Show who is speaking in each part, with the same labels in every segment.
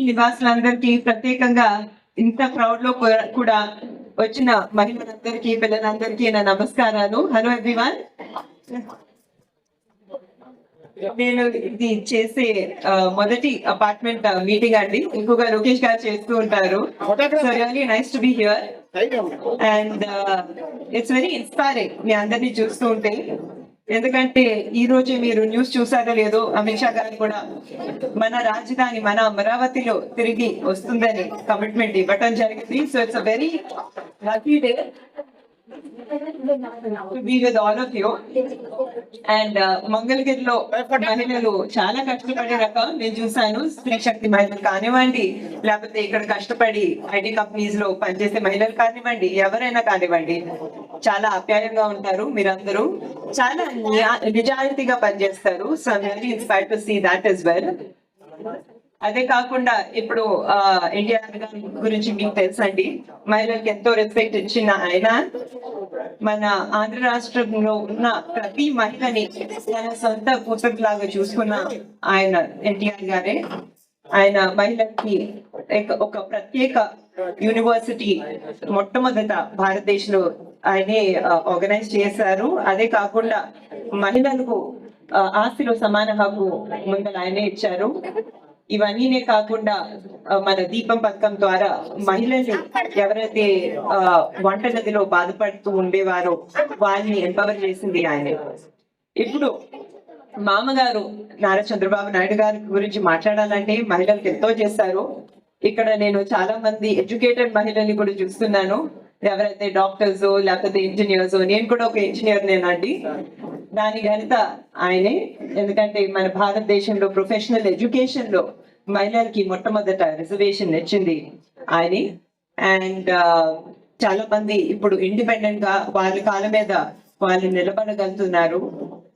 Speaker 1: నివాసులందరికీ ప్రత్యేకంగా ఇంత క్రౌడ్ లో కూడా వచ్చిన మహిళలందరికీ పిల్లలందరికీ నా నమస్కారాలు. Hello everyone. నేను ఇది చేసే మొదటి అపార్ట్మెంట్ మీటింగ్ అండి. ఎక్కువగా లోకేష్ గారు చేస్తూ ఉంటారు. So really nice to be here and it's very inspiring మీ అందరినీ చూస్తూ ఉంటే. ఎందుకంటే ఈ రోజే మీరు న్యూస్ చూసారో లేదో, అమిత్ షా గారు కూడా మన రాజధాని మన అమరావతిలో తిరిగి వస్తుందని కమిట్మెంట్ ఇవ్వటం జరిగింది. So it's a very happy day to be with all of you. And మంగళగిరిలో మహిళలు చాలా కష్టపడే రకం నేను చూసాను. స్త్రీ శక్తి మహిళలు కానివ్వండి, లేకపోతే ఇక్కడ కష్టపడి ఐటీ కంపెనీస్ లో పనిచేసే మహిళలు కానివ్వండి, ఎవరైనా కానివ్వండి, చాలా ఆప్యాయంగా ఉంటారు. మీరందరూ చాలా నిజాయితీగా పనిచేస్తారు. So I'm very inspired to see that as well. అదే కాకుండా ఇప్పుడు ఎన్టీఆర్ గారి గురించి మీకు తెలుసండి. మహిళలకు ఎంతో రెస్పెక్ట్ ఇచ్చిన ఆయన మన ఆంధ్ర రాష్ట్రంలో ఉన్న ప్రతి మహిళని తన సొంత కూతురులాగా చూసుకున్న ఆయన ఎన్టీఆర్ గారే. ఆయన మహిళకి ఒక ప్రత్యేక యూనివర్సిటీ మొట్టమొదట భారతదేశంలో ఆయనే ఆర్గనైజ్ చేశారు. అదే కాకుండా మహిళలకు ఆస్తిలో సమాన హక్కు ముందర ఆయనే ఇచ్చారు. ఇవన్నీనే కాకుండా మన దీపం పథకం ద్వారా మహిళలు ఎవరైతే వంట గదిలో బాధపడుతూ ఉండేవారో వాళ్ళని ఎంపవర్ చేసింది ఆయన. ఇప్పుడు మామగారు నారా చంద్రబాబు నాయుడు గారి గురించి మాట్లాడాలంటే మహిళలకు ఎంతో చేస్తారు. ఇక్కడ నేను చాలా మంది ఎడ్యుకేటెడ్ మహిళల్ని కూడా చూస్తున్నాను. ఎవరైతే డాక్టర్స్ లేకపోతే ఇంజనీర్స్, నేను కూడా ఒక ఇంజనీర్ నేనండి. దాని ఘనత ఆయనే. ఎందుకంటే మన భారతదేశంలో ప్రొఫెషనల్ ఎడ్యుకేషన్ లో మహిళలకి మొట్టమొదట రిజర్వేషన్ ఇచ్చింది ఆయనే. అండ్ చాలా మంది ఇప్పుడు ఇండిపెండెంట్ గా వాళ్ళ కాళ్ళ మీద వాళ్ళు నిలబడగలుగుతున్నారు.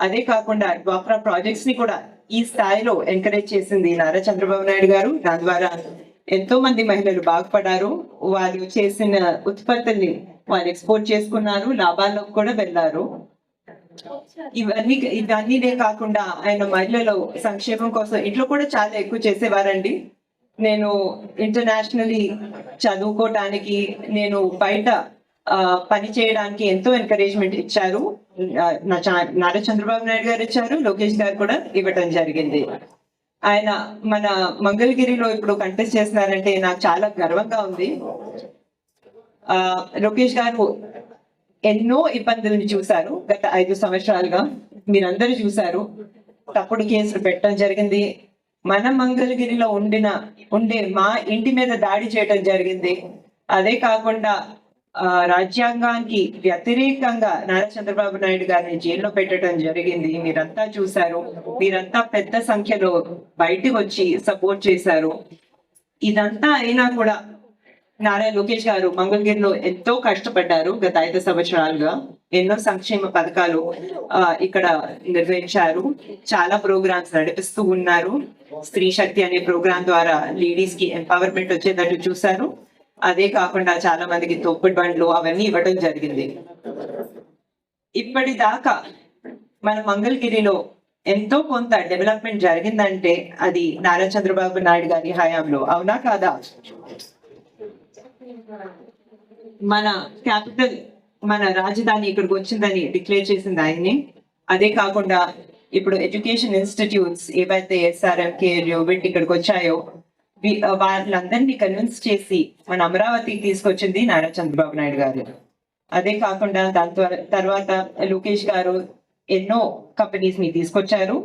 Speaker 1: అదే కాకుండా డ్వాక్రా ప్రాజెక్ట్స్ ని కూడా ఈ స్థాయిలో ఎంకరేజ్ చేసింది నారా చంద్రబాబు నాయుడు గారు. దాని ద్వారా ఎంతో మంది మహిళలు బాగుపడ్డారు. వాళ్ళు చేసిన ఉత్పత్తుల్ని వాళ్ళు ఎక్స్పోర్ట్ చేసుకున్నారు, లాభాల్లోకి కూడా వెళ్ళారు. ఇవన్నీనే కాకుండా ఆయన మహిళలు సంక్షేమం కోసం ఇంట్లో కూడా చాలా ఎక్కువ చేసేవారండి. నేను ఇంటర్నేషనల్లీ చదువుకోవటానికి, నేను బయట పని చేయడానికి ఎంతో ఎంకరేజ్మెంట్ ఇచ్చారు. నారా చంద్రబాబు నాయుడు గారు ఇచ్చారు, లోకేష్ గారు కూడా ఇవ్వటం జరిగింది. ఆయన మన మంగళగిరిలో ఇప్పుడు కంటెస్ట్ చేస్తున్నారంటే నాకు చాలా గర్వంగా ఉంది. లోకేష్ గారు ఎన్నో ఇబ్బందులను చూశారు. గత 5 సంవత్సరాలుగా మీరందరూ చూశారు. తప్పుడు కేసులు పెట్టడం జరిగింది. మన మంగళగిరిలో ఉండే మా ఇంటి మీద దాడి చేయడం జరిగింది. అదే కాకుండా రాజ్యాంగానికి వ్యతిరేకంగా నారా చంద్రబాబు నాయుడు గారిని జైల్లో పెట్టడం జరిగింది. మీరంతా చూశారు. మీరంతా పెద్ద సంఖ్యలో బయటకు వచ్చి సపోర్ట్ చేశారు. ఇదంతా అయినా కూడా నారా లోకేష్ గారు మంగళగిరిలో ఎంతో కష్టపడ్డారు. గత 5 సంవత్సరాలుగా ఎన్నో సంక్షేమ పథకాలు ఇక్కడ నిర్వహించారు. చాలా ప్రోగ్రామ్స్ నడిపిస్తూ ఉన్నారు. స్త్రీ శక్తి అనే ప్రోగ్రాం ద్వారా లేడీస్ కి ఎంపవర్మెంట్ వచ్చేటట్టు చూశారు. అదే కాకుండా చాలా మందికి తోపుడు బండ్లు అవన్నీ ఇవ్వడం జరిగింది. ఇప్పటిదాకా మన మంగళగిరిలో ఎంతో కొంత డెవలప్మెంట్ జరిగిందంటే అది నారా చంద్రబాబు నాయుడు గారి హయాంలో. అవునా కాదా? మన క్యాపిటల్, మన రాజధాని ఇక్కడికి వచ్చిందని డిక్లేర్ చేసింది ఆయన్ని. అదే కాకుండా ఇప్పుడు ఎడ్యుకేషన్ ఇన్స్టిట్యూట్స్ ఏవైతే SRM, KLU వీటి ఇక్కడికి వచ్చాయో వాళ్ళందరినీ కన్విన్స్ చేసి మన అమరావతికి తీసుకొచ్చింది నారా చంద్రబాబు నాయుడు గారు. అదే కాకుండా దాని తర్వాత లోకేష్ గారు ఎన్నో కంపెనీస్ ని తీసుకొచ్చారు.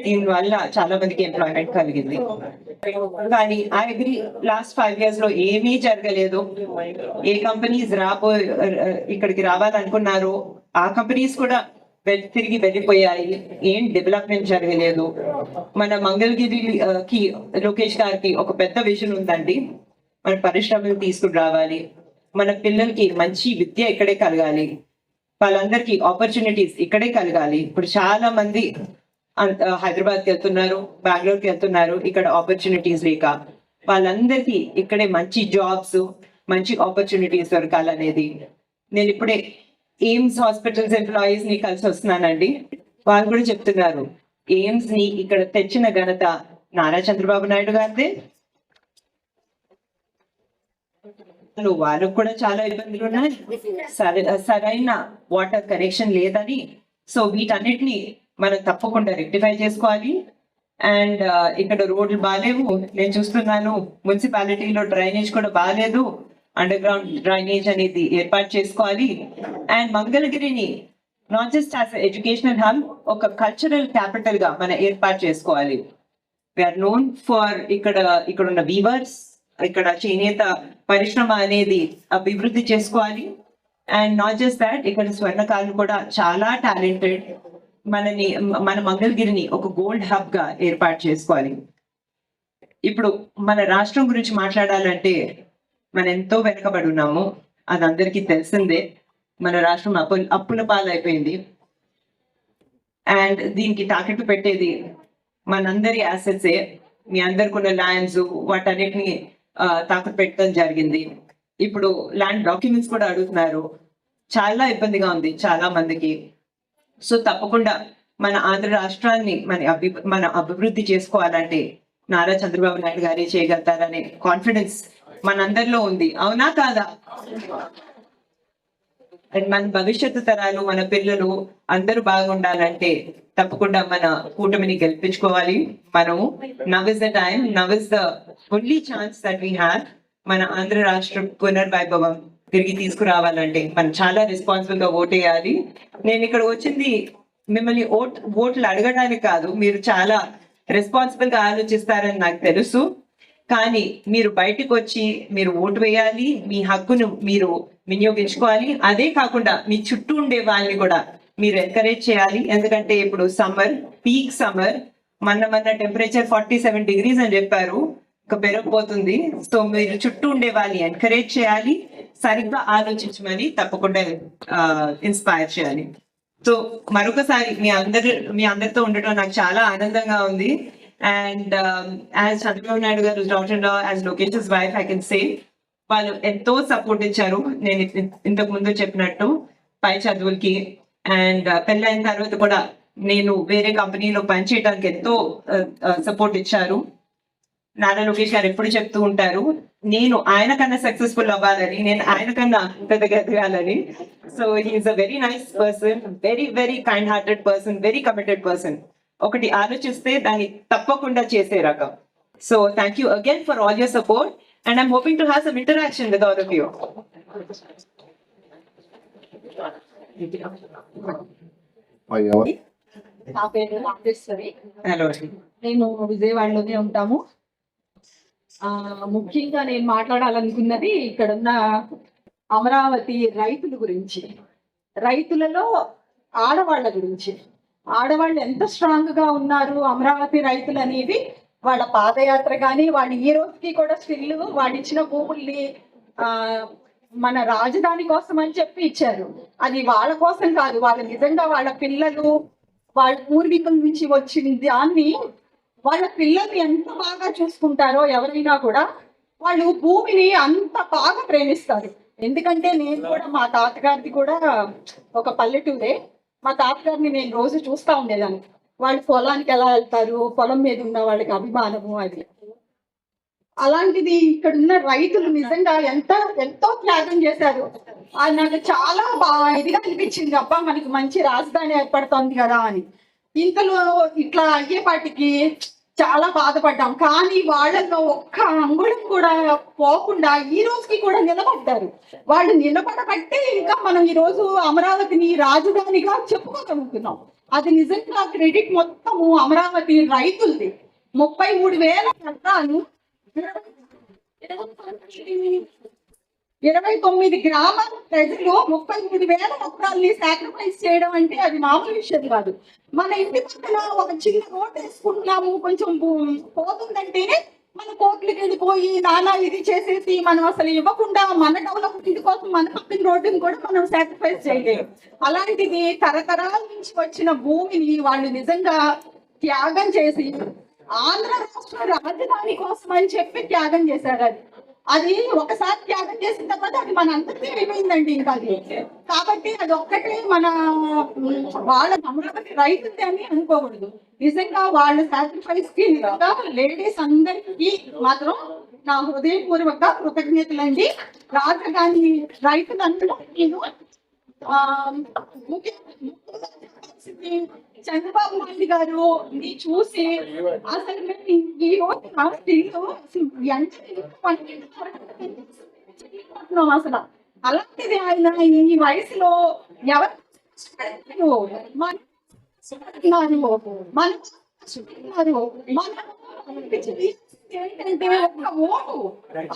Speaker 1: దీనివల్ల చాలా మందికి ఎంప్లాయ్మెంట్ కలిగింది. కానీ ఐ అగ్రీ, లాస్ట్ 5 years లో ఏమీ జరగలేదు. ఏ కంపెనీస్ ఇక్కడికి రావాలనుకున్నారో ఆ కంపెనీస్ కూడా తిరిగి వెళ్ళిపోయాయి. ఏం డెవలప్మెంట్ జరగలేదు. మన మంగళగిరికి లోకేష్ గారికి ఒక పెద్ద విజన్ ఉందండి. మన పరిశ్రమలు తీసుకుని రావాలి, మన పిల్లలకి మంచి విద్య ఇక్కడే కలగాలి, వాళ్ళందరికీ ఆపర్చునిటీస్ ఇక్కడే కలగాలి. ఇప్పుడు చాలా మంది హైదరాబాద్కి వెళ్తున్నారు, బెంగళూరుకి వెళ్తున్నారు, ఇక్కడ ఆపర్చునిటీస్ లేక. వాళ్ళందరికీ ఇక్కడే మంచి జాబ్స్, మంచి ఆపర్చునిటీస్ దొరకాలనేది. నేను ఇప్పుడే ఎయిమ్స్ హాస్పిటల్స్ ఎంప్లాయీస్ ని కలిసి వస్తున్నానండి. వాళ్ళు కూడా చెప్తున్నారు ఎయిమ్స్ ని ఇక్కడ తెచ్చిన ఘనత నారా చంద్రబాబు నాయుడు గారిదే. వాళ్ళకు కూడా చాలా ఇబ్బందులు ఉన్నాయి, సరైన వాటర్ కనెక్షన్ లేదని. సో వీటన్నిటిని మనం తప్పకుండా రెక్టిఫై చేసుకోవాలి. అండ్ ఇక్కడ రోడ్లు బాగాలేవు, నేను చూస్తున్నాను. మున్సిపాలిటీలో డ్రైనేజ్ కూడా బాగాలేదు, అండర్ గ్రౌండ్ డ్రైనేజ్ అనేది ఏర్పాటు చేసుకోవాలి. అండ్ మంగళగిరిని not just as educational hub, ఒక కల్చరల్ క్యాపిటల్ గా మనం ఏర్పాటు చేసుకోవాలి. వీఆర్ నోన్ ఫర్ ఇక్కడ ఉన్న వీవర్స్, ఇక్కడ చేనేత పరిశ్రమ అనేది అభివృద్ధి చేసుకోవాలి. అండ్ నాట్ జస్ట్ దాట్, ఇక్కడ స్వర్ణకారులు కూడా చాలా టాలెంటెడ్. మన మంగళగిరిని ఒక గోల్డ్ హబ్ గా ఏర్పాటు చేసుకోవాలి. ఇప్పుడు మన రాష్ట్రం గురించి మాట్లాడాలంటే మనం ఎంతో వెనకబడి ఉన్నాము, అది అందరికీ తెలిసిందే. మన రాష్ట్రం అప్పుల పాలైపోయింది. అండ్ దీనికి తాకట్టు పెట్టేది మనందరి యాసెట్సే. మీ అందరికి ఉన్న ల్యాండ్స్ వాటన్నిటిని తాకట్టు పెట్టడం జరిగింది. ఇప్పుడు ల్యాండ్ డాక్యుమెంట్స్ కూడా అడుగుతున్నారు. చాలా ఇబ్బందిగా ఉంది చాలా మందికి. సో తప్పకుండా మన ఆంధ్ర రాష్ట్రాన్ని మన అభివృద్ధి చేసుకోవాలంటే నారా చంద్రబాబు నాయుడు గారే చేయగలుగుతారనే కాన్ఫిడెన్స్ మనందరిలో ఉంది, అవునా కాదా? అండ్ మన భవిష్యత్తు తరాలు, మన పిల్లలు అందరూ బాగుండాలంటే తప్పకుండా మన కూటమిని గెలిపించుకోవాలి. మనము now is the time, now is the only chance that we have. మన ఆంధ్ర రాష్ట్ర పునర్వైభవం తిరిగి తీసుకురావాలంటే మనం చాలా రెస్పాన్సిబుల్ గా ఓటేయాలి. నేను ఇక్కడ వచ్చింది మిమ్మల్ని ఓట్లు అడగడానికి కాదు, మీరు చాలా రెస్పాన్సిబుల్ గా ఆలోచిస్తారని నాకు తెలుసు. కానీ మీరు బయటకు వచ్చి మీరు ఓటు వేయాలి, మీ హక్కును మీరు వినియోగించుకోవాలి. అదే కాకుండా మీ చుట్టూ ఉండే వాళ్ళని కూడా మీరు ఎంకరేజ్ చేయాలి. ఎందుకంటే ఇప్పుడు సమ్మర్, పీక్ సమ్మర్, మన టెంపరేచర్ 47 degrees అని చెప్పారు, ఇంకా పెరగబోతుంది. సో మీరు చుట్టూ ఉండే వాళ్ళని ఎంకరేజ్ చేయాలి, సరిగ్గా ఆలోచించమని తప్పకుండా ఇన్స్పైర్ చేయాలి. సో మరొకసారి మీ అందరితో ఉండటం నాకు చాలా ఆనందంగా ఉంది. అండ్ యాజ్ చంద్రబాబు నాయుడు గారు daughter in law, as Lokesh wife, I can say వాళ్ళు ఎంతో సపోర్ట్ ఇచ్చారు. నేను ఇంతకు ముందు చెప్పినట్టు పై చదువులకి. అండ్ పెళ్ళైన తర్వాత కూడా నేను వేరే కంపెనీలో పనిచేయడానికి ఎంతో సపోర్ట్ ఇచ్చారు. నారా లోకేష్ గారు ఎప్పుడు చెప్తూ ఉంటారు, నేను ఆయన కన్నా సక్సెస్ఫుల్ అవ్వాలని, నేను ఆయన కన్నా పెద్దగా ఎదగాలని. So he's a very nice person, very very kind hearted person, very committed person. ఒకటి ఆలోచిస్తే దాన్ని తప్పకుండా చేసే రకం. So thank you again for all your support and I'm hoping to have some interaction with all of you.
Speaker 2: నా పేరు Rajeshwari.
Speaker 1: Hello.
Speaker 2: నేను విజయవాడలోనే ఉంటాము. ముఖ్యంగా నేను మాట్లాడాలనుకున్నది ఇక్కడున్న అమరావతి రైతుల గురించి, రైతులలో ఆడవాళ్ళ గురించి. ఆడవాళ్ళు ఎంత స్ట్రాంగ్ గా ఉన్నారు అమరావతి రైతులు అనేది వాళ్ళ పాదయాత్ర కానీ, వాళ్ళు ఈ రోజుకి కూడా స్టిల్ వాళ్ళు ఇచ్చిన భూముల్ని మన రాజధాని కోసం అని చెప్పి ఇచ్చారు. అది వాళ్ళ కోసం కాదు, వాళ్ళు నిజంగా వాళ్ళ పిల్లలు, వాళ్ళ పూర్వీకుల నుంచి వచ్చిన దాన్ని వాళ్ళ పిల్లల్ని ఎంత బాగా చూసుకుంటారో ఎవరైనా కూడా వాళ్ళు భూమిని అంత బాగా ప్రేమిస్తారు. ఎందుకంటే నేను కూడా, మా తాతగారిది కూడా ఒక పల్లెటూరే. మా తాతగారిని నేను రోజు చూస్తూ ఉండేదాన్ని. వాళ్ళు పొలానికి ఎలా వెళ్తారు, పొలం మీద ఉన్న వాళ్ళకి అభిమానము అది. అలాంటిది ఇక్కడున్న రైతులు నిజంగా ఎంతో త్యాగం చేశారు. అది నాకు చాలా బాగా ఇదిగా అనిపించింది. అబ్బా మనకి మంచి రాజధాని ఏర్పడుతోంది కదా అని. ఇంతలో ఇట్లా అయ్యేపాటికి చాలా బాధపడ్డాం. కానీ వాళ్ళలో ఒక్క అంగుళం కూడా పోకుండా ఈ రోజుకి కూడా నిలబడ్డారు. వాళ్ళు నిలబడబట్టే ఇంకా మనం ఈ రోజు అమరావతిని రాజధానిగా చెప్పుకోగలుగుతున్నాం. అది నిజంగా క్రెడిట్ మొత్తము అమరావతి రైతులది. 33,000 ఎకరాలు, 29 గ్రామాల ప్రజలు 33,000 ఎకరాల్ని సాక్రిఫైస్ చేయడం అంటే అది మామూలు విషయం కాదు. మన ఇంటి పక్కన ఒక చిన్న రోడ్ వేసుకుంటున్నాము, కొంచెం పోతుందంటేనే మన కోట్లకి వెళ్ళిపోయి నానా ఇది చేసేసి మనం అసలు ఇవ్వకుండా మన డెవలప్మెంట్ కోసం మన పక్కన రోడ్డుని కూడా మనం సాక్రిఫైస్ చేయలేము. అలాంటిది తరతరాల నుంచి వచ్చిన భూమిని వాళ్ళు నిజంగా త్యాగం చేసి ఆంధ్ర రాష్ట్ర రాజధాని కోసం అని చెప్పి త్యాగం చేశారు. అది ఒకసారి త్యాగం చేసిన తర్వాత అది మన అందరికీ అయిపోయిందండి. ఇంకా అది కాబట్టి అది ఒక్కటే మన వాళ్ళ అమరావతి రైతులది అని అనుకోకూడదు. నిజంగా వాళ్ళ సాక్రిఫైస్ కి నిజంగా లేడీస్ అందరికీ మాత్రం నా హృదయపూర్వక కృతజ్ఞతలండి. రాజధాని రైతులందరూ నేను చంద్రబాబు నాయుడు గారు చూసి అసలు అసలు అలాంటిది ఆయన ఈ వయసులో ఎవరు ఏంటంటే ఒక ఓటు,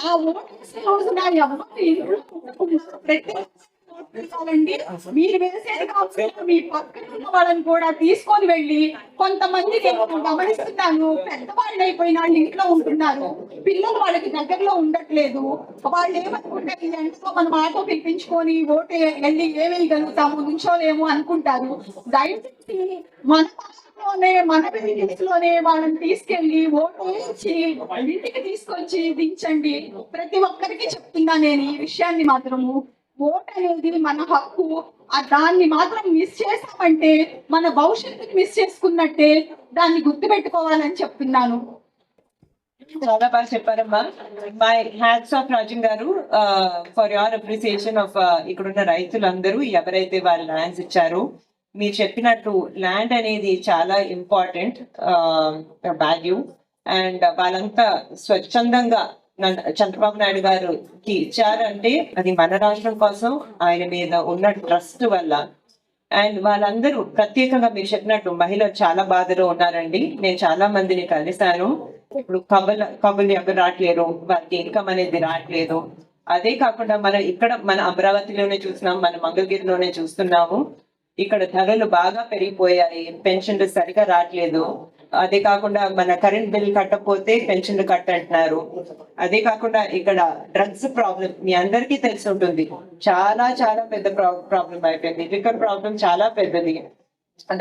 Speaker 2: ఆ ఓటు రోజున మీరు వేసేది కావచ్చు మీ పక్కన ఉన్న వాళ్ళని కూడా తీసుకొని వెళ్ళి, కొంతమంది నేను గమనిస్తున్నాను పెద్దవాళ్ళు అయిపోయిన ఇంట్లో ఉంటున్నారు, పిల్లలు వాళ్ళకి దగ్గరలో ఉండట్లేదు. వాళ్ళు ఏమనుకుంటారు, ఈ ఎంతో మనం ఆటో పిలిపించుకొని ఓటు వెళ్ళి ఏమేయగలుగుతాము, నుంచోలేము అనుకుంటారు. దయచేసి మన మన లోనే వాళ్ళని తీసుకెళ్లి ఓటు వేయించి ఇంటికి తీసుకొచ్చి దించండి. ప్రతి ఒక్కరికి చెప్తున్నా నేను ఈ విషయాన్ని మాత్రము. ఓట్ అనేది మన హక్కు. దాన్ని మాత్రం మిస్ చేసామంటే మన భవిష్యత్తుని మిస్ చేసుకున్నట్టే. దాన్ని గుర్తుపెట్టుకోవాలని చెప్తున్నాను.
Speaker 1: చాలా బాగా చెప్పారమ్మా. మై హ్యాట్స్ ఆఫ్ రాజన్ గారు ఫర్ యువర్ అప్రిసియేషన్ ఆఫ్ ఇక్కడున్న రైతులందరూ ఎవరైతే వాళ్ళ ల్యాండ్స్ ఇచ్చారో. మీరు చెప్పినట్టు ల్యాండ్ అనేది చాలా ఇంపార్టెంట్ వాల్యూ. అండ్ వాళ్ళంతా స్వచ్ఛందంగా చంద్రబాబు నాయుడు గారికి ఇచ్చారంటే అది మన రాష్ట్రం కోసం ఆయన మీద ఉన్న ట్రస్ట్ వల్ల. అండ్ వాళ్ళందరూ ప్రత్యేకంగా మీరు చెప్పినట్టు మహిళలు చాలా బాధలో ఉన్నారండి. నేను చాలా మందిని కలిశాను. ఇప్పుడు కబులు ఎవరు రావట్లేరు, వారికి ఇన్కమ్ అనేది రావట్లేదు. అదే కాకుండా మన అమరావతిలోనే చూస్తున్నాం, మన మంగళగిరిలోనే చూస్తున్నాము. ఇక్కడ ధరలు బాగా పెరిగిపోయాయి, పెన్షన్లు సరిగా రావట్లేదు. అదే కాకుండా మన కరెంట్ బిల్ కట్టకపోతే పెన్షన్లు కట్టంటున్నారు. అదే కాకుండా ఇక్కడ డ్రగ్స్ ప్రాబ్లం మీ అందరికీ తెలిసి ఉంటుంది, చాలా చాలా పెద్ద ప్రాబ్లం అయిపోయింది. లిక్కర్ ప్రాబ్లం చాలా పెద్దది.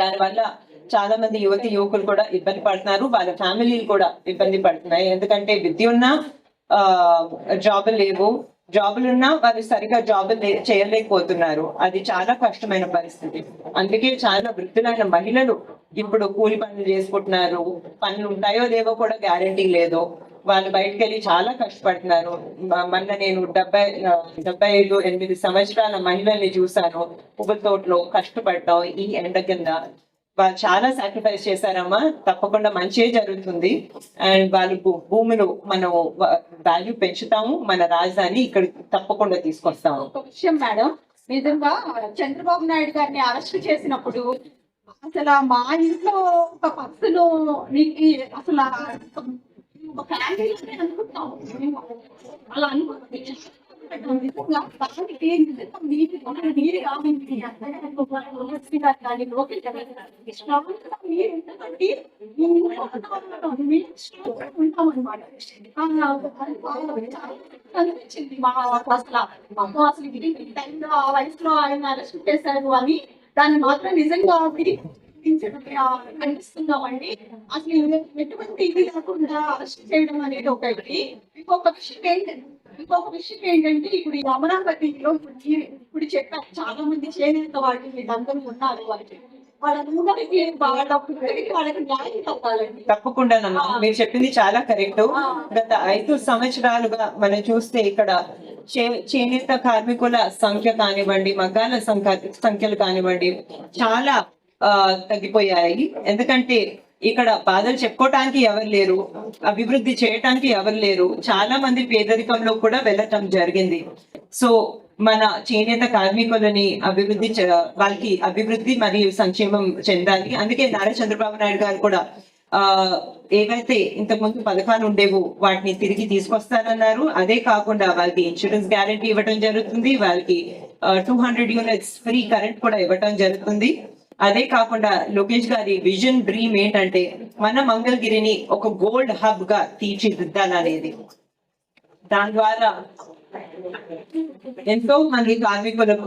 Speaker 1: దానివల్ల చాలా మంది యువకులు కూడా ఇబ్బంది పడుతున్నారు, వాళ్ళ ఫ్యామిలీలు కూడా ఇబ్బంది పడుతున్నాయి. ఎందుకంటే విద్య ఉన్నా జాబులు లేవు, జాబులున్నా వాళ్ళు సరిగా జాబులు చేయలేకపోతున్నారు. అది చాలా కష్టమైన పరిస్థితి. అందుకే చాలా వృద్ధులైన మహిళలు ఇప్పుడు కూలి పనులు చేసుకుంటున్నారు. పనులు ఉంటాయో లేవో కూడా గ్యారంటీ లేదు. వాళ్ళు బయటకు వెళ్ళి చాలా కష్టపడుతున్నారు. మొన్న నేను 75-8 సంవత్సరాల మహిళల్ని చూశాను పువ్వుల తోటలో కష్టపడటం ఈ ఎండ కింద. వాళ్ళు చాలా సాక్రిఫైస్ చేశారమ్మా. తప్పకుండా మంచి జరుగుతుంది. అండ్ వాళ్ళు భూములు మనం వాల్యూ పెంచుతాము, మన రాజధాని ఇక్కడ తప్పకుండా తీసుకొస్తాము.
Speaker 2: ఒక విషయం మేడం, నిజంగా చంద్రబాబు నాయుడు గారిని అరెస్ట్ చేసినప్పుడు అసలు మా ఇంట్లో ఒక పర్సన్ అసలు అనుకుంటాం అలా అనుకుంటే అనిపించింది మా అసలు ఈ టైంలో ఆ వయసులో ఆయన అరెస్ట్ చేశారు అని. దాన్ని మాత్రం నిజంగా కనిపిస్తున్నామండి. అసలు ఎటువంటి ఇది లేకుండా అరెస్ట్ చేయడం అనేది ఒకటి. ఇంకొక విషయం ఏంటంటే ఇప్పుడు ఈ అమరావతిలో ఇప్పుడు చెప్పారు చాలా మంది చేనేత వాళ్ళు వీళ్ళందరూ ఉన్నారు. వాళ్ళకి వాళ్ళకి న్యాయం తప్పాలండి.
Speaker 1: తప్పకుండానమ్మా, మీరు చెప్పింది చాలా కరెక్ట్. గత 5 సంవత్సరాలుగా మనం చూస్తే ఇక్కడ చేనేత కార్మికుల సంఖ్య కానివ్వండి, మగ్గాల సంఖ్యలు కానివ్వండి చాలా తగ్గిపోయాయి. ఎందుకంటే ఇక్కడ బాధలు చెప్పుకోవటానికి ఎవరు లేరు, అభివృద్ధి చేయటానికి ఎవరు లేరు. చాలా మంది పేదరికంలో కూడా వెళ్ళటం జరిగింది. సో మన చేనేత కార్మికులని వాళ్ళకి అభివృద్ధి మరియు సంక్షేమం చెందాలి. అందుకే నారా చంద్రబాబు నాయుడు గారు కూడా ఏవైతే ఇంతకుముందు పథకాలు ఉండేవో వాటిని తిరిగి తీసుకొస్తారన్నారు. అదే కాకుండా వాళ్ళకి ఇన్సూరెన్స్ గ్యారెంటీ ఇవ్వడం జరుగుతుంది. వాళ్ళకి 200 యూనిట్స్ ఫ్రీ కరెంట్ కూడా ఇవ్వటం జరుగుతుంది. అదే కాకుండా లోకేష్ గారి విజన్ డ్రీమ్ ఏంటంటే మన మంగళగిరిని ఒక గోల్డ్ హబ్ గా తీర్చిదిద్దాలనేది. దాని ద్వారా ఎంతో మంది కార్మికులకు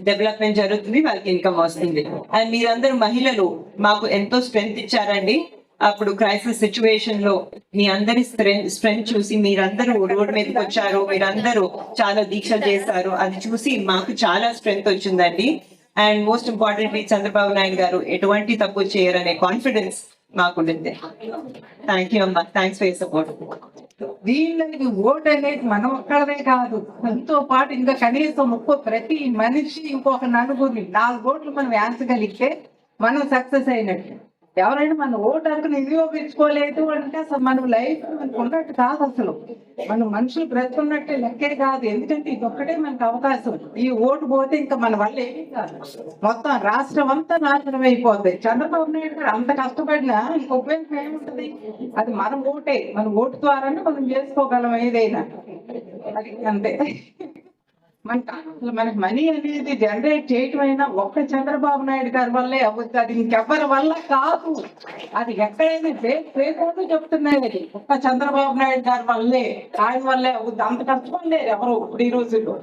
Speaker 1: డెవలప్మెంట్ జరుగుతుంది, వాళ్ళకి ఇన్కమ్ వస్తుంది. అండ్ మీరందరూ మహిళలు మాకు ఎంతో స్ట్రెంగ్త్ ఇచ్చారండి. అప్పుడు క్రైసిస్ సిచ్యువేషన్ లో మీ అందరి స్ట్రెంగ్త్ చూసి మీరందరూ రోడ్డు మీదకి వచ్చారు, మీరందరూ చాలా దీక్షలు చేశారు. అది చూసి మాకు చాలా స్ట్రెంగ్త్ వచ్చిందండి. And most importantly Chandrababu Naidu గారు ఎటువంటి తప్పు చేయరనే కాన్ఫిడెన్స్ మాకుంటుంది. థ్యాంక్ యూ అమ్మా, థ్యాంక్స్ ఫర్ యర్ సపోర్ట్.
Speaker 3: దీనికి ఓటు అనేది మనం ఒక్కడమే కాదు, మనతో పాటు ఇంకా కనీసం ప్రతి మనిషి ఇంకొక నలుగురిని 4 ఓట్లు మనం వేయించగలిగితే మనం సక్సెస్ అయినట్టు. ఎవరైనా మన ఓటు అనుకుని వినియోగించుకోలేదు అంటే అసలు మనం లైఫ్ మనకు ఉన్నట్టు కాదు. అసలు మనం మనుషులు బ్రతుకున్నట్టే లెక్కే కాదు. ఎందుకంటే ఇది ఒక్కటే మనకు అవకాశం. ఈ ఓటు పోతే ఇంకా మన వల్ల ఏమీ కాదు, మొత్తం రాష్ట్రం అంతా నాశనం అయిపోతుంది. చంద్రబాబు నాయుడు గారు అంత కష్టపడినా ఇంక ఉపయోగం ఏముంటది? అది మన ఓటే, మన ఓటు ద్వారానే మనం చేసుకోగలం ఏదైనా. అది అంతే. మనకు మనీ అనేది జనరేట్ చేయటం అయినా ఒక్క చంద్రబాబు నాయుడు గారి వల్లే అవుతుంది. అది ఇంకెవ్వరి వల్ల కాదు. అది ఎక్కడైనా పేరు చెప్తున్నాయి, అది ఒక్క చంద్రబాబు నాయుడు గారి వల్లే, ఆయన వల్లే అవుతుంది. అంత కష్టపడలేరు ఎవరు ఇప్పుడు ఈ రోజుల్లో.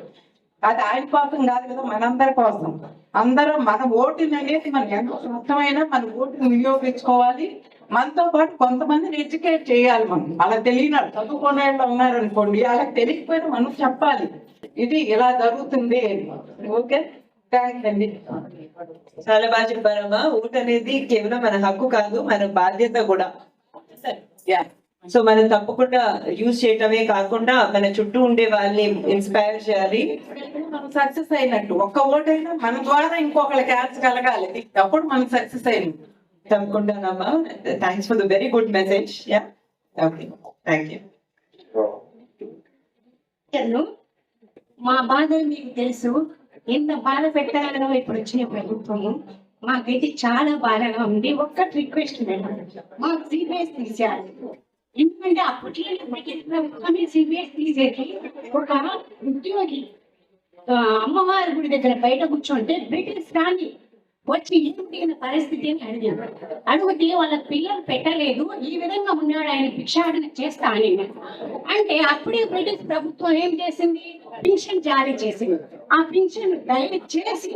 Speaker 3: అది ఆయన కోసం కాదు కదా, మనందరి కోసం. అందరూ మన ఓటుని అనేది మనం ఎంత కష్టమైనా మన ఓటుని వినియోగించుకోవాలి. మనతో పాటు కొంతమందిని ఎడ్యుకేట్ చేయాలి. మనం అలా తెలియని చదువుకునే వాళ్ళు ఉన్నారు అనుకోండి, అలా తెలియకపోయినా మనం చెప్పాలి ఇది ఇలా జరుగుతుంది. ఓకే, థ్యాంక్స్ అండి.
Speaker 1: చాలా బాగా చెప్పారమ్మా. ఓటు అనేది కేవలం మన హక్కు కాదు, మన బాధ్యత కూడా. సో మనం తప్పకుండా యూజ్ చేయటమే కాకుండా మన చుట్టూ ఉండే వాళ్ళని ఇన్స్పైర్ చేయాలి.
Speaker 3: మనం సక్సెస్ అయినట్టు. ఒక్క ఓటైనా మన ద్వారా ఇంకొకరికి యాడ్స్ కలగాలి, అప్పుడు మనం సక్సెస్ అయినట్టు.
Speaker 1: తప్పకుండానమ్మా. Thanks for the very good message. Yeah, okay, thank you.
Speaker 4: మా బాధలు మీకు తెలుసు. ఎంత బాధ పెట్టాలో ఇప్పుడు వచ్చిన ప్రభుత్వము మాకైతే చాలా బాధగా ఉంది. ఒక్కటి రిక్వెస్ట్ మేడం, మాకు సిబిఎస్ తీసేయాలి. ఎందుకంటే అప్పట్లో ప్రభుత్వమే సిబిఎస్ తీసేసి ఒక ఉద్యోగి అమ్మవారి గుడి దగ్గర బయట కూర్చోంటే బ్రిటిష్ రాణి వచ్చి ఇంటిన పరిస్థితి అని అడిగితే వాళ్ళ పిల్లలు పెట్టలేదు, ఈ విధంగా ఉన్నాడు ఆయన భిక్షాటన చేస్తా అని. అంటే అప్పుడే బ్రిటిష్ ప్రభుత్వం ఏం చేసింది, పింఛన్ జారీ చేసింది. ఆ పింఛన్ దయచేసి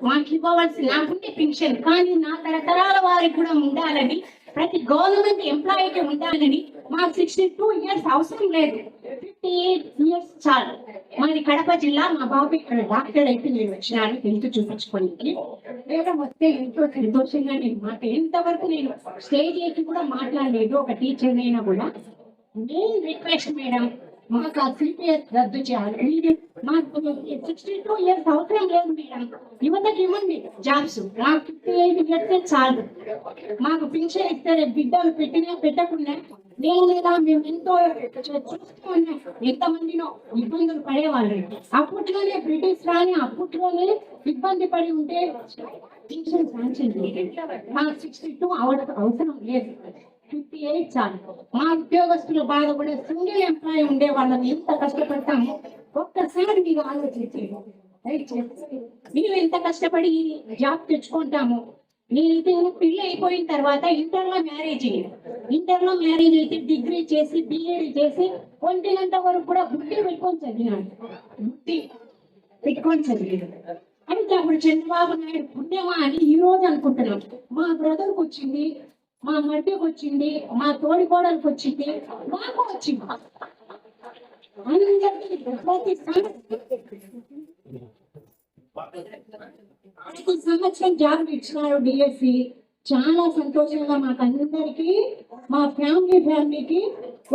Speaker 4: మాకు ఇవ్వవలసి, నాకుండే పింఛన్ కానీ నా తరతరాల వారికి కూడా ఉండాలని, ప్రతి గవర్నమెంట్ ఎంప్లాయీకి ఉండాలని. మాకు 62 ఇయర్స్ అవసరం లేదు, 58 ఇయర్స్ చాలు. మాది కడప జిల్లా. మా బాబు ఇక్కడ డాక్టర్ అయితే నేను వచ్చినాను హెల్త్ చూపించుకోనికి. వేరే వస్తే ఎంతో సంతోషంగా నేను ఎంతవరకు నేను స్టేజ్ ఎక్కి కూడా మాట్లాడలేదు ఒక టీచర్ అయినా కూడా. నేను రిక్వెస్ట్ మేడం, మాకు ఆ సిపిఎస్ రద్దు చేయాలి. మాకు 62 ఇయర్స్ అవసరం లేదు మేడం, యువతకి ఇవ్వండి జాబ్స్. నాకు 58 ఇయర్స్ చాలు. మాకు పింఛన్ ఇస్తారు, బిడ్డలు పెట్టినా పెట్టకుండా నేను లేదా మేము ఎంతో చూస్తూ ఉన్నాం. ఎంతమందినో ఇబ్బందులు పడేవాళ్ళు. అప్పట్లోనే బ్రిటిష్ రాని అప్పట్లోనే ఇబ్బంది పడి ఉంటే పింఛన్ శాంక్షన్ మాకు 62 అవసరం లేదు, 58 చాలు. మా ఉద్యోగస్తుల బాధ కూడా, సింగిల్ ఎంప్లాయీ ఉండే వాళ్ళని ఎంత కష్టపడతామో ఒక్కసారి మీరు ఆలోచించండి. మేము ఎంత కష్టపడి జాబ్ తెచ్చుకుంటాము. నేనైతే పెళ్లి అయిపోయిన తర్వాత ఇంటర్లో మ్యారేజ్ అయితే డిగ్రీ చేసి బిఏడి చేసి 1 గంట వరకు కూడా బుద్ధి పెట్టుకొని చదివినాను. అంటే అప్పుడు చంద్రబాబు నాయుడు పుణ్యమా అని ఈ రోజు అనుకుంటున్నాం. మా బ్రదర్కి వచ్చింది, మా మధ్యకి వచ్చింది, మా తోడి కోడలికి వచ్చింది, మాకు వచ్చింది. ప్రతి సంవత్సరం జాబ్ ఇచ్చినారు డిఎస్సి. చాలా సంతోషంగా మాకు అందరికి, మా ఫ్యామిలీకి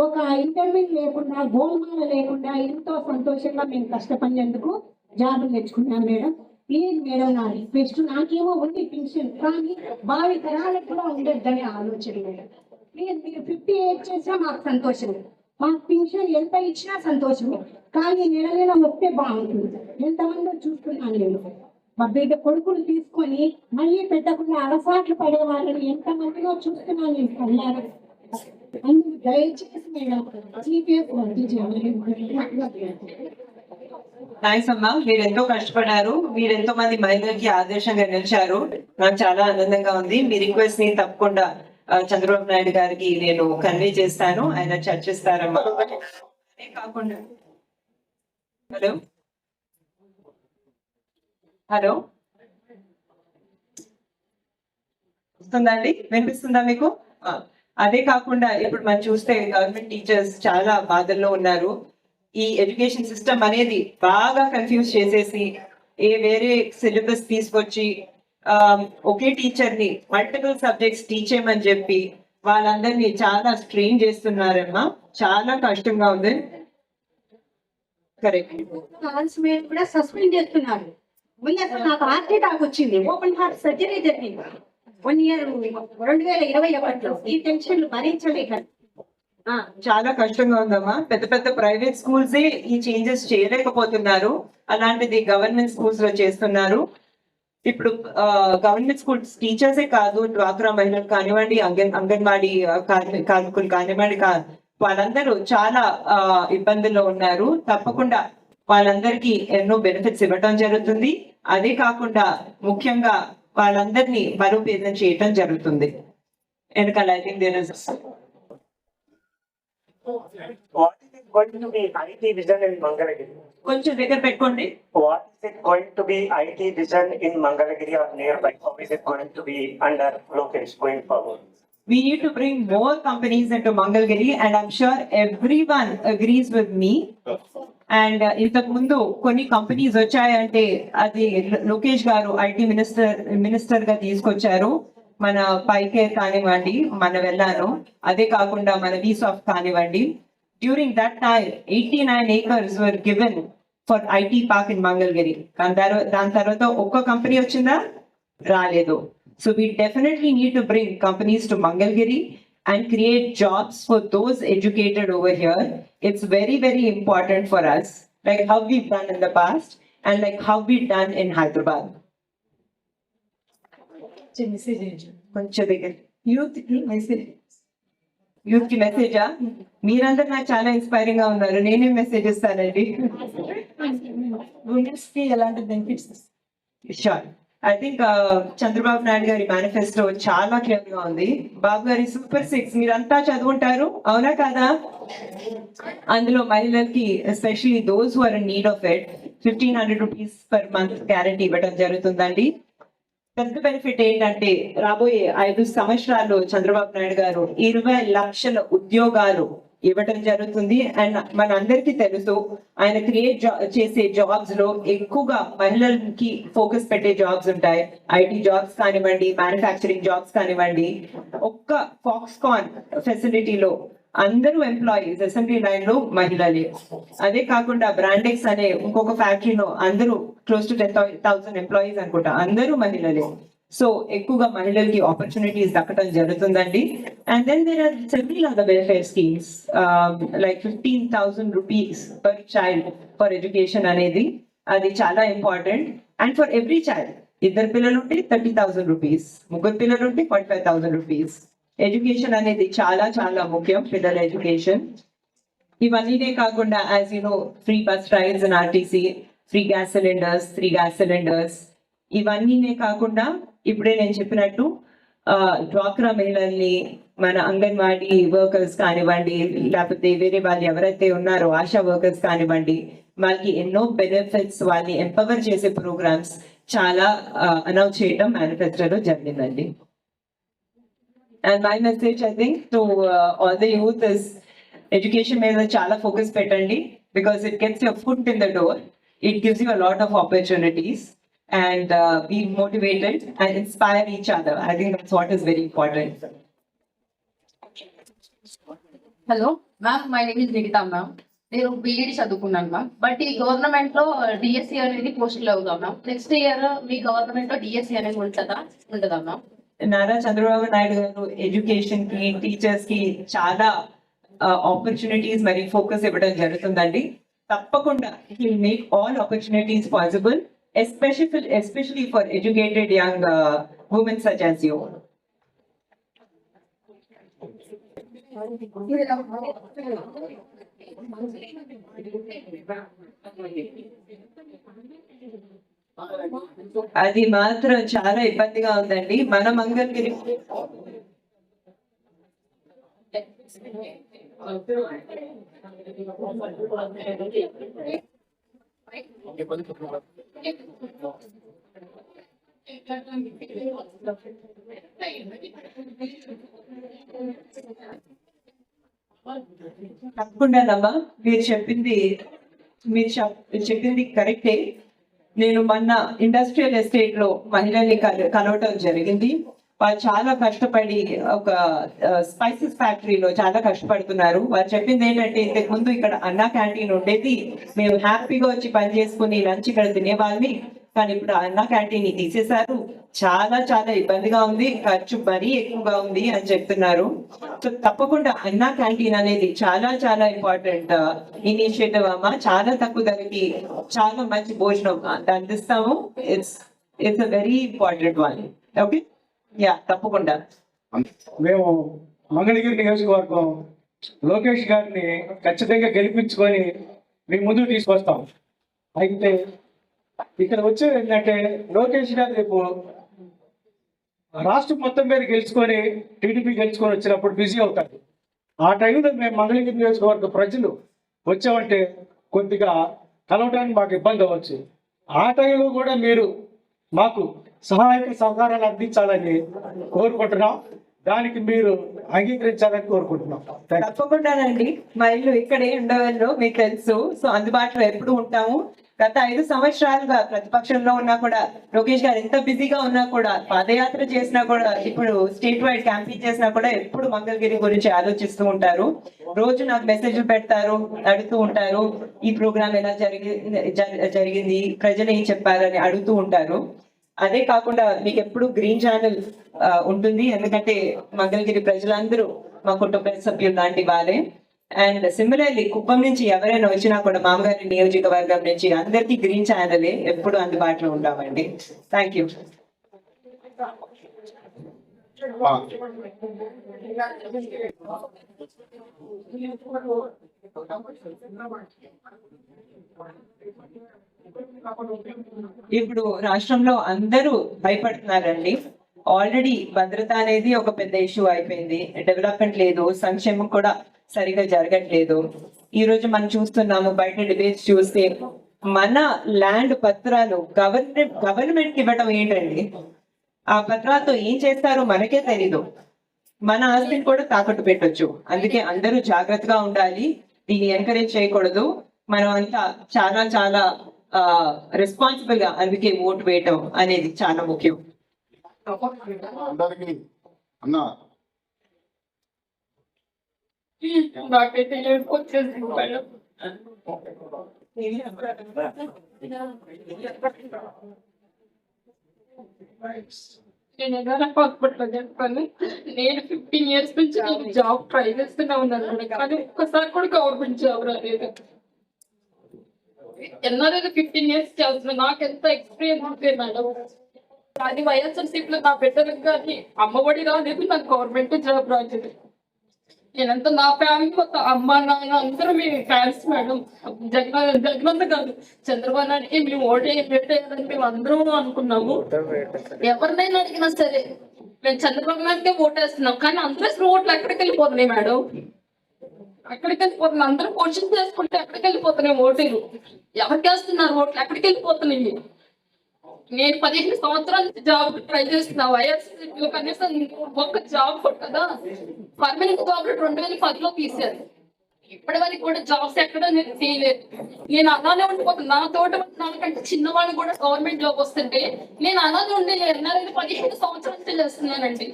Speaker 4: ఒక ఇంటర్వ్యూ లేకుండా, గోల్మాల లేకుండా ఎంతో సంతోషంగా మేము కష్టపడినందుకు జాబ్ తెచ్చుకున్నాం మేడం. ప్లీజ్ మేడం, నా రిక్వెస్ట్. నాకేమో ఉంది పింఛన్, కానీ భావి తరాలకు కూడా ఉండొద్దని ఆలోచన మేడం. ప్లీజ్ మీరు 58 చేసినా మాకు సంతోషం. మాకు పింఛన్ ఎంత ఇచ్చినా సంతోషమే, కానీ నెల వస్తే బాగుంటుంది. ఎంతమందో చూస్తున్నాను నేను. మా బిడ్డ కొడుకులు తీసుకొని మళ్ళీ పెట్టకుండా అలసాట్లు పడే వాళ్ళని ఎంతమందిలో చూస్తున్నాను నేను కళ్ళారు. అందుకు దయచేసి మేడం సిపిఎస్ రద్దు చేయాలి.
Speaker 1: థ్యాంక్స్ అమ్మా. మీరు ఎంతో కష్టపడారు, మీరు ఎంతో మంది మహిళలకి ఆదర్శంగా నిలిచారు. నాకు చాలా ఆనందంగా ఉంది. మీ రిక్వెస్ట్ ని తప్పకుండా చంద్రబాబు నాయుడు గారికి నేను కన్వే చేస్తాను, ఆయన చర్చిస్తారమ్మా. అదే కాకుండా హలో వస్తుందండి, వినిపిస్తుందా మీకు? అదే కాకుండా ఇప్పుడు మనం చూస్తే గవర్నమెంట్ టీచర్స్ చాలా బాధల్లో ఉన్నారు. ఈ ఎడ్యుకేషన్ సిస్టమ్ అనేది బాగా కన్ఫ్యూజ్ చేసేసి వేరే సిలబస్ తీసుకొచ్చి ఒకే టీచర్ ని మల్టిపుల్ సబ్జెక్ట్స్ టీచ్ చేయమని చెప్పి వాళ్ళందరినీ చాలా స్ట్రెయిన్ చేస్తున్నారమ్మా, చాలా కష్టంగా ఉంది. కరెక్ట్.
Speaker 4: హార్ట్స్ మీద కూడా సస్పెండ్ చేస్తున్నారు. ముందు అసలు నాకు హార్ట్ అటాక్ వచ్చింది, ఓపెన్ హార్ట్ సర్జరీ జరిగింది 1 year 2021లో. ఈ టెన్షన్ భరించలేక
Speaker 1: చాలా కష్టంగా ఉందమ్మా. పెద్ద పెద్ద ప్రైవేట్ స్కూల్సే ఈ చేంజెస్ చేయలేకపోతున్నారు, అలాంటిది గవర్నమెంట్ స్కూల్స్ లో చేస్తున్నారు. ఇప్పుడు గవర్నమెంట్ స్కూల్స్ టీచర్సే కాదు, డ్వాక్రా మహిళలు కానివ్వండి, అంగన్వాడీ కార్మికులు కానివ్వండి, వాళ్ళందరూ చాలా ఇబ్బందుల్లో ఉన్నారు. తప్పకుండా వాళ్ళందరికీ ఎన్నో బెనిఫిట్స్ ఇవ్వటం జరుగుతుంది. అదే కాకుండా ముఖ్యంగా వాళ్ళందరినీ బలోపేతం చేయటం జరుగుతుంది. వెనకాల I think there is
Speaker 5: What is it going to be IT vision in Mangalagiri?
Speaker 1: కొంచెం దగ్గర పెట్టుకోండి.
Speaker 5: What is it going to be IT vision in Mangalagiri or nearby? How is it going to be under Lokesh going forward?
Speaker 1: We need to bring more companies into Mangalgiri, and I'm sure everyone agrees with me. And ఇంతకు ముందు కొన్ని companies వచ్చాయంటే అది లోకేష్ గారు IT minister గా తీసుకొచ్చారు. మన పైకేర్ కానివ్వండి, మన వెళ్ళాను, అదే కాకుండా మన వీసాఫ్ట్ కానివ్వండి. During that time 89 acres were given for IT park in Mangalgiri. దాని తర్వాత ఒక్క కంపెనీ వచ్చిందా? రాలేదు. So we definitely need to bring companies to Mangalgiri and create jobs for those educated over here. It's very, very important for us, like how we've done in the past and like how we've done in Hyderabad. కొంచెం దగ్గర youth కి మెసేజా? మీరందరూ నాకు చాలా inspiring గా ఉన్నారు. నేనేం message ఇస్తానండి? ఉమెన్స్ కి ఎలాంటి benefits? Sure. I think Chandrababu Naidu గారి మేనిఫెస్టో చాలా క్లియర్ గా ఉంది. బాబు గారి సూపర్ 6 మీరంతా చదువుంటారు, అవునా కాదా? అందులో మహిళలకి especially those who are in need of it 1500 rupees per month guarantee ఇవ్వడం జరుగుతుందండి. పెద్ద బెనిఫిట్ ఏంటంటే రాబోయే 5 సంవత్సరాల్లో చంద్రబాబు నాయుడు గారు 20 లక్షల ఉద్యోగాలు ఇవ్వటం జరుగుతుంది. అండ్ మన అందరికీ తెలుసు ఆయన క్రియేట్ చేసే జాబ్స్ లో ఎక్కువగా మహిళలకి ఫోకస్ పెట్టే జాబ్స్ ఉంటాయి. ఐటీ జాబ్స్ కానివ్వండి, మ్యానుఫ్యాక్చరింగ్ జాబ్స్ కానివ్వండి. ఒక్క ఫాక్స్కాన్ ఫెసిలిటీలో అందరూ ఎంప్లాయీస్ అసెంబ్లీ లైన్ లో మహిళలే. అదే కాకుండా బ్రాండెక్స్ అనే ఇంకొక ఫ్యాక్టరీలో అందరూ క్లోజ్ టు 10,000 ఎంప్లాయీస్ అనుకుంటా, అందరూ మహిళలే. సో ఎక్కువగా మహిళలకి ఆపర్చునిటీస్ దక్కడం జరుగుతుందండి. And then there are several other welfare schemes like 15,000 rupees per child for education అనేది, అది చాలా important. And for every child, 2 పిల్లలు ఉంటే 30,000 rupees, 3 పిల్లలు ఉంటే 45,000 rupees. ఎడ్యుకేషన్ అనేది చాలా చాలా ముఖ్యం, పిల్లల ఎడ్యుకేషన్. ఇవన్నీనే కాకుండా as you know free bus rides in RTC, free gas cylinders, 3 gas cylinders. ఇవన్నీనే కాకుండా ఇప్పుడే నేను చెప్పినట్టు డ్వాక్రా మహిళల్ని, మన అంగన్వాడీ వర్కర్స్ కానివ్వండి, లేకపోతే వేరే వాళ్ళు ఎవరైతే ఉన్నారో ఆశా వర్కర్స్ కానివ్వండి, వాళ్ళకి ఎన్నో బెనిఫిట్స్, వాళ్ళని ఎంపవర్ చేసే ప్రోగ్రామ్స్ చాలా అనౌన్స్ చేయడం మేనిఫెస్టోలో జరిగిందండి. And my message, I think, to all the youth is education మీద చాలా ఫోకస్ పెట్టండి, because it gets your foot in the door. It gives you a lot of opportunities, and be motivated and inspire each other. I think that's what is very important.
Speaker 6: Hello ma'am, my name is Nigita ma'am. నేను BEd చదువుకున్నాను ma'am. But ఈ government లో DSC అనేది పోస్టులు అవుతాం ma'am. Next year మీ government లో DSC అనేది ఉంటుందా మ్యామ్?
Speaker 1: నారా చంద్రబాబు నాయుడు గారు ఎడ్యుకేషన్ కి, టీచర్స్ కి చాలా ఆపర్చునిటీస్ మరి ఫోకస్ ఇవ్వడం జరుగుతుందండి. తప్పకుండా he will make all opportunities possible, especially for educated young women such as you. అది మాత్రం చాలా ఇబ్బందిగా ఉందండి. మన మంగళగిరి తప్పకుండానమ్మా, మీరు చెప్పింది కరెక్టే. నేను మొన్న ఇండస్ట్రియల్ ఎస్టేట్ లో మహిళల్ని కలవటం జరిగింది. వాళ్ళు చాలా కష్టపడి ఒక స్పైసెస్ ఫ్యాక్టరీలో చాలా కష్టపడుతున్నారు. వారు చెప్పింది ఏంటంటే, ఇంతకు ముందు ఇక్కడ అన్నా క్యాంటీన్ ఉండేది, మేము హ్యాపీగా వచ్చి పని చేసుకుని లంచ్ ఇక్కడ తినేవాళ్ళని, కానీ ఇప్పుడు అన్నా క్యాంటీన్ తీసేశారు, చాలా చాలా ఇబ్బందిగా ఉంది, ఖర్చు మరీ ఎక్కువగా ఉంది అని చెప్తున్నారు. సో తప్పకుండా అన్నా క్యాంటీన్ అనేది చాలా చాలా ఇంపార్టెంట్ ఇనిషియేటివ్ అమ్మా. చాలా తక్కువ ధరకి చాలా మంచి భోజనం అందిస్తాము. It's a very important one. Okay, yeah తప్పకుండా.
Speaker 7: మేము మంగళగిరి నియోజకవర్గం లోకేష్ గారిని ఖచ్చితంగా గెలిపించుకొని మీ ముందుకు తీసుకొస్తాం. అయితే ఇక్కడ వచ్చేది ఏంటంటే, లోకేష్ గారు రేపు రాష్ట్రం మొత్తం మీద గెలుచుకొని టీడీపీ గెలుచుకొని వచ్చినప్పుడు బిజీ అవుతారు. ఆ టైంలో మేము మంగళగిరి నియోజకవర్గ ప్రజలు వచ్చామంటే కొద్దిగా కలవడానికి మాకు ఇబ్బంది అవ్వచ్చు. ఆ టైంలో కూడా మీరు మాకు సహాయక సహకారాలు అందించాలని కోరుకుంటున్నాం. దానికి మీరు అంగీకరించాలని కోరుకుంటున్నాం.
Speaker 1: తప్పకుండానండి. మా ఇల్లు ఇక్కడే ఉండవల్లో మీకు తెలుసు. సో అందుబాటులో ఎప్పుడు ఉంటాము. గత 5 సంవత్సరాలుగా ప్రతిపక్షంలో ఉన్నా కూడా, లోకేష్ గారు ఎంత బిజీగా ఉన్నా కూడా, పాదయాత్ర చేసినా కూడా, ఇప్పుడు స్టేట్ వైడ్ క్యాంపింగ్ చేసినా కూడా ఎప్పుడు మంగళగిరి గురించి ఆలోచిస్తూ ఉంటారు. రోజు నాకు మెసేజ్లు పెడతారు, అడుగుతూ ఉంటారు, ఈ ప్రోగ్రామ్ ఎలా జరిగింది, ప్రజలు ఏం చెప్పారని అడుగుతూ ఉంటారు. అదే కాకుండా మీకు ఎప్పుడు గ్రీన్ ఛానల్ ఉంటుంది, ఎందుకంటే మంగళగిరి ప్రజలందరూ మా కుటుంబ సభ్యులు లాంటి వారే. అండ్ సిమిలర్లీ కుప్పం నుంచి ఎవరైనా వచ్చినా కూడా మామగారి నియోజకవర్గం నుంచి అందరికీ గ్రీన్ ఛానల్ ఎప్పుడు అందుబాటులో ఉంటామండి. Thank you. ఇప్పుడు రాష్ట్రంలో అందరూ భయపడుతున్నారండి. ఆల్రెడీ భద్రత అనేది ఒక పెద్ద ఇష్యూ అయిపోయింది. డెవలప్మెంట్ లేదు, సంక్షేమం కూడా సరిగా జరగట్లేదు. ఈ రోజు మనం చూస్తున్నాము, బయట డిబేట్స్ చూస్తే మన ల్యాండ్ పత్రాలు గవర్నమెంట్ ఇవ్వటం ఏంటండి? ఆ పత్రాలతో ఏం చేస్తారో మనకే తెలీదు. మన ఆస్తిని కూడా తాకట్టు పెట్టొచ్చు. అందుకే అందరూ జాగ్రత్తగా ఉండాలి. దీన్ని ఎంకరేజ్ చేయకూడదు. మనం అంతా చాలా చాలా రెస్పాన్సిబుల్ గా అందుకే ఓటు వేయటం అనేది చాలా ముఖ్యం.
Speaker 8: అందరికి అన్నా
Speaker 6: నాకైతే వచ్చేసింది మేడం. నేను ఏదైనా హాస్పిటల్ చెప్పాను. నేను 15 years నుంచి నేను జాబ్ ట్రై చేస్తూనే ఉన్నాను మేడం, కానీ ఒక్కసారి కూడా గవర్నమెంట్ జాబ్ రాలేదు. ఎన్నరైనా 15 years చేస్తున్నాను. నాకు ఎంత ఎక్స్పీరియన్స్ ఉంది మేడం. కానీ వైఎస్ఆర్సీపీ లో నా బిడ్డలకు కానీ అమ్మఒడి రాలేదు, నాకు గవర్నమెంట్ జాబ్ రాలేదు. నేనంతా నా ఫ్యామిలీ మొత్తం అమ్మ నాన్న అందరూ మేము ఫ్యాన్స్ మేడం. జగనంత కాదు, చంద్రబాబు నాయుడుకి మేము ఓటేయాలని మేము అందరం అనుకున్నాము. ఎవరినైనా అడిగినా సరే మేము చంద్రబాబు నాయుడుకే ఓటేస్తున్నాం, కానీ అందరూ ఓట్లు ఎక్కడికి వెళ్ళిపోతున్నాయి మేడం? ఎక్కడికి వెళ్ళిపోతున్నాయి? అందరూ క్వశ్చన్ చేసుకుంటే ఎక్కడికి వెళ్ళిపోతున్నాయి ఓటీలు? ఎవరికి వేస్తున్నారు ఓట్లు? ఎక్కడికి వెళ్ళిపోతున్నాయి? నేను 15 సంవత్సరాల నుంచి జాబ్ ట్రై చేస్తున్నా. వైఎస్ఆర్సీపీలో కనీసం ఒక్క జాబ్ కొట్టదా? పర్మనెంట్ జాబ్ 2010లో తీశారు. ఇప్పటి వరకు కూడా జాబ్స్ ఎక్కడ నేను తీయలేదు. నేను అలానే ఉండిపోతున్నా. నా తోట నాకంటే చిన్నవాళ్ళు కూడా గవర్నమెంట్ జాబ్ వస్తుంటే నేను అలానే ఉండి 15 సంవత్సరాల నుంచి చేస్తున్నానండి.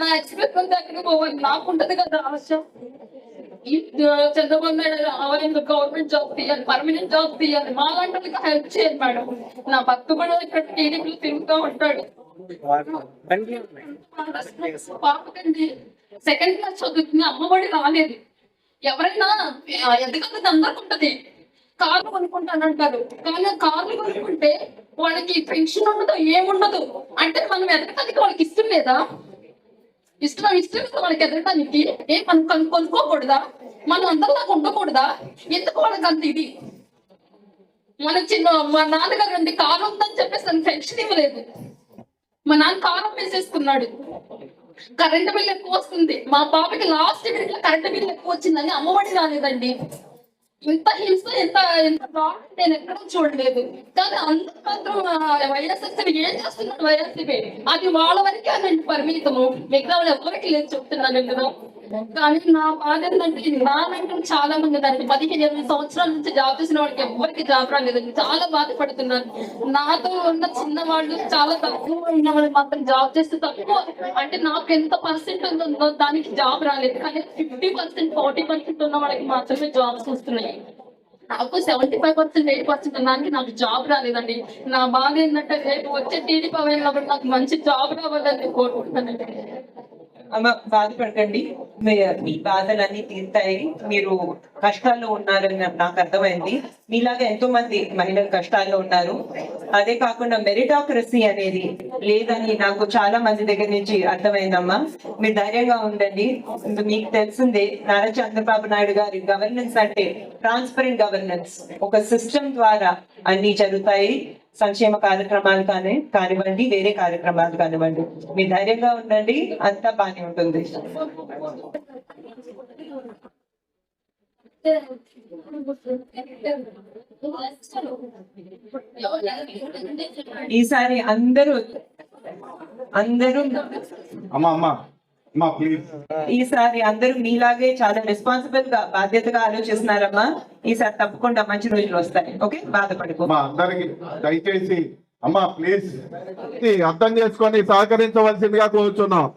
Speaker 6: నా ఎక్స్పీరియన్స్ అంతా ఎక్కడికి పోవాలి? నాకు ఉంటది కదా ఆశ. చంద్రబాబు నాయుడు గవర్నమెంట్ జాబ్ తీయాలి, పర్మనెంట్ జాబ్ తీయాలి, మా లాంటి హెల్ప్ చేయాలి మేడం. నా భర్త కూడా ఇక్కడ టీడీపీలో తిరుగుతూ ఉంటాడు. పాపకండి 2nd క్లాస్ చదువుతుంది, అమ్మఒడి రాలేదు. ఎవరైనా ఎందుకంటే అందరికి ఉంటది, కార్లు కొనుక్కుంటానంటారు, కానీ కార్లు కొనుక్కుంటే వాళ్ళకి పెన్షన్ ఉండదు, ఏముండదు. అంటే మనం ఎదగటానికి వాళ్ళకి ఇష్టం లేదా? ఇష్టం వాళ్ళకి ఎదగటానికి మనం కొనుక్కోకూడదా? మనం అందరిలాగా ఉండకూడదా? ఎందుకు వాళ్ళకి అంత ఇది? మా నాన్నగారు అండి కారు ఉందని చెప్పేసి పెన్షన్ ఇవ్వలేదు. మా నాన్న కారం వేసేసుకున్నాడు. కరెంటు బిల్ ఎక్కువ వస్తుంది. మా పాపకి లాస్ట్ మినిట్ లో కరెంటు బిల్ ఎక్కువ వచ్చిందని అమ్మఒడి రాలేదండి. ఇంత హింస ఎంత నేను ఎక్కడో చూడలేదు. కానీ అందరూ మాత్రం వైఎస్ఆర్సీపీ ఏం చేస్తున్నాడు? వైఎస్ఆర్సీపీ అది వాళ్ళ వరకే అనండి పరిమితము, మిగతా వాళ్ళు ఎవరికి లేదు చెప్తున్నాను ఇందులో. కానీ నా బాధ ఏంటంటే నా వెంట చాలా మంది ఉన్నారు. 15-20 సంవత్సరాల నుంచి జాబ్ చేసిన వాళ్ళకి ఎవరికి జాబ్ రాలేదండి. చాలా బాధపడుతున్నారు. నాతో ఉన్న చిన్న వాళ్ళు చాలా తక్కువ ఉన్న వాళ్ళు మాత్రం జాబ్ చేస్తే తక్కువ, అంటే నాకు ఎంత పర్సెంట్ ఉందో దానికి జాబ్ రాలేదు. కానీ 50%, 40% ఉన్న వాళ్ళకి మాత్రమే జాబ్స్ వస్తున్నాయి. నాకు 75%, 80% ఉన్నానికి నాకు జాబ్ రాలేదండి. నా బాధ ఏంటంటే రేపు వచ్చే టీడీపీ వెళ్ళినప్పుడు నాకు మంచి జాబ్ రావాలని కోరుకుంటున్నానండి.
Speaker 1: అమ్మ బాధపడకండి, మీ బాధలన్నీ తీరుతాయి. మీరు కష్టాల్లో ఉన్నారని నాకు అర్థమైంది. మీలాగా ఎంతో మంది మహిళలు కష్టాల్లో ఉన్నారు. అదే కాకుండా మెరిటాక్రసీ అనేది లేదని నాకు చాలా మంది దగ్గర నుంచి అర్థమైందమ్మా. మీరు ధైర్యంగా ఉండండి. మీకు తెలిసిందే, నారా చంద్రబాబు నాయుడు గారి గవర్నెన్స్ అంటే ట్రాన్స్పరెంట్ గవర్నెన్స్. ఒక సిస్టమ్ ద్వారా అన్ని జరుగుతాయి. సంక్షేమ కార్యక్రమాలు కానివ్వండి, వేరే కార్యక్రమాలు కానివ్వండి. మీరు ధైర్యంగా ఉండండి, అంతా బాగానే ఉంటుంది. ఈసారి అందరూ ఈసారి అందరూ మీలాగే చాలా రెస్పాన్సిబుల్ గా, బాధ్యతగా ఆలోచిస్తున్నారమ్మా. ఈసారి తప్పకుండా మంచి రోజులు వస్తాయి. ఓకే, బాధపడుకో.
Speaker 8: అందరికి దయచేసి అమ్మా ప్లీజ్ అర్థం చేసుకొని సహకరించవలసిందిగా కోరుచున్నాం.